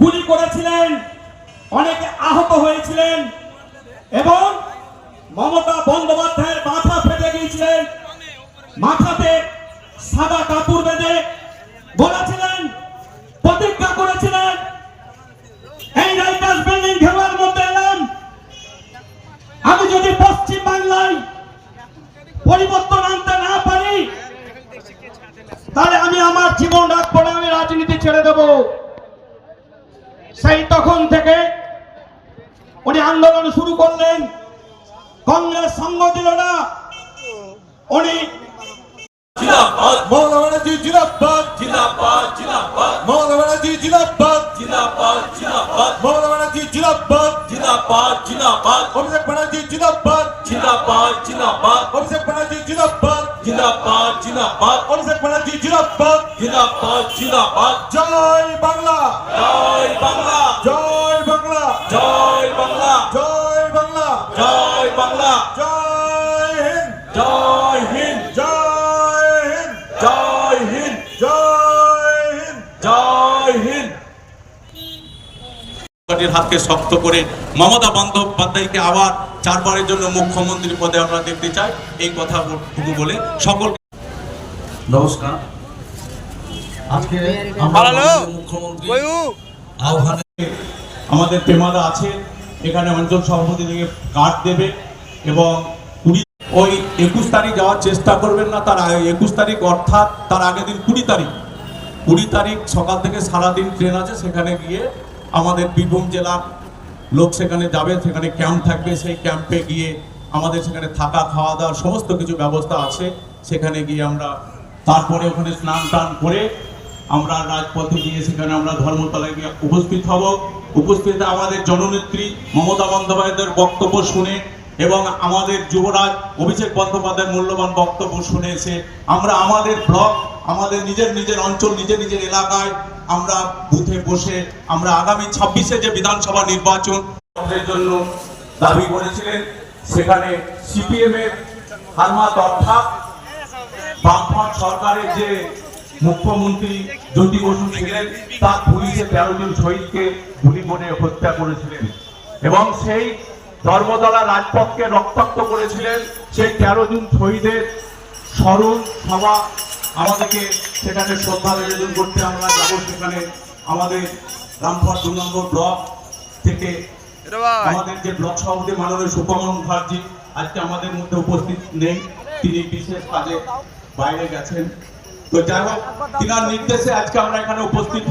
গুলি করেছিলেন, অনেকে আহত হয়েছিলেন এবং মমতা বন্দ্যোপাধ্যায়ের মাথা ফেটে গিয়েছিলেন। মাথাতে সাদা কাপড় বেঁধে বলেছিলেন, প্রতিজ্ঞা করেছিলেন, এই রাইটার্স বিল্ডিং ঘেরার মধ্যে এলাম, আমি যদি পশ্চিম বাংলায় পরিবর্তন আনতে না পারি তাহলে আমি আমার জীবন রাখবো না, আমি রাজনীতি ছেড়ে দেব। সেই তখন থেকে উনি আন্দোলন শুরু করলেন। কংগ্রেস সঙ্গ দিল না। উনি जिंदाबाद मौलाना बनर्जी जिंदाबाद जिंदाबाद जिंदाबाद मौलाना बनर्जी जिंदाबाद जिंदाबाद जिंदाबाद मौलाना बनर्जी जिंदाबाद जिंदाबाद जिंदाबाद अभिषेक बनर्जी जिंदाबाद जिंदाबाद जिंदाबाद अभिषेक बनर्जी जिंदाबाद जिंदाबाद जिंदाबाद अभिषेक बनर्जी जिंदाबाद जिंदाबाद जिंदाबाद जय बांग्ला जय बांग्ला जय बांग्ला जय बांग्ला जय बांग्ला जय बांग्ला जय हिंद जय हिंद जय हिंद जय हिंद जय हिंद পার্টির হাতকে শক্ত করে মমতা বন্দ্যোপাধ্যায়কে আবার চারবারের জন্য মুখ্যমন্ত্রী পদে আমরা দেখতে চাই। এই কথাটুকু বলে সকল নমস্কার। আজকে মুখ্যমন্ত্রী আহ্বানে আমাদের পেমাদা আছে, এখানে অঞ্চল সভাপতি থেকে কার্ড দেবে এবং ওই 21 তারিখ যাওয়ার চেষ্টা করবেন না, তার 21 তারিখ অর্থাৎ তার আগের দিন 20 তারিখ সকাল থেকে সারাদিন ট্রেন আছে, সেখানে গিয়ে আমাদের বীরভূম জেলার লোক সেখানে যাবে, সেখানে ক্যাম্প থাকবে, সেই ক্যাম্পে গিয়ে আমাদের সেখানে থাকা খাওয়া দাওয়ার সমস্ত কিছু ব্যবস্থা আছে। সেখানে গিয়ে আমরা তারপরে ওখানে স্নান টান করে আমরা রাজপথে গিয়ে সেখানে আমরা ধর্মতলায় গিয়ে উপস্থিত হব। উপস্থিত আমাদের জননেত্রী মমতা বন্দ্যোপাধ্যায়ের বক্তব্য শুনে এবং আমাদের যুবরাজ অভিষেক বন্দ্যোপাধ্যায়ের মূল্যবান বক্তব্য শুনে এসে আমরা আমাদের ব্লক, আমাদের নিজের অঞ্চল, নিজের এলাকায় আমরা বুথে বসে আমরা আগামী 26-এ যে বিধানসভা নির্বাচন জন্য দাবি করেছিলেন, সেখানে সিপিএম এর হারমাত অর্থাৎ বামফ্রন্ট সরকারের যে মুখ্যমন্ত্রী জ্যোতি বসু ছিলেন, তার পুলিশে 13 জন শহীদকে গুলি করে হত্যা করেছিলেন এবং সেই ধর্মতলা রাজপথকে রক্তাক্ত করেছিলেন। সেই 13 জন শহীদের স্মরণ সভা আমাদেরকে সেখানে শ্রদ্ধা নিবেদন করতে আমরা যাব। সেখানে আমাদের রামপুর 2 নম্বর ব্লক থেকে আমাদের যে ব্লক সভাপতি মাননীয় সুপমন মুখার্জি আজকে আমাদের মধ্যে উপস্থিত নেই, তিনি বিশেষ কাজে বাইরে গেছেন। তো যাই হোক, তিনার নির্দেশে আজকে আমরা এখানে উপস্থিত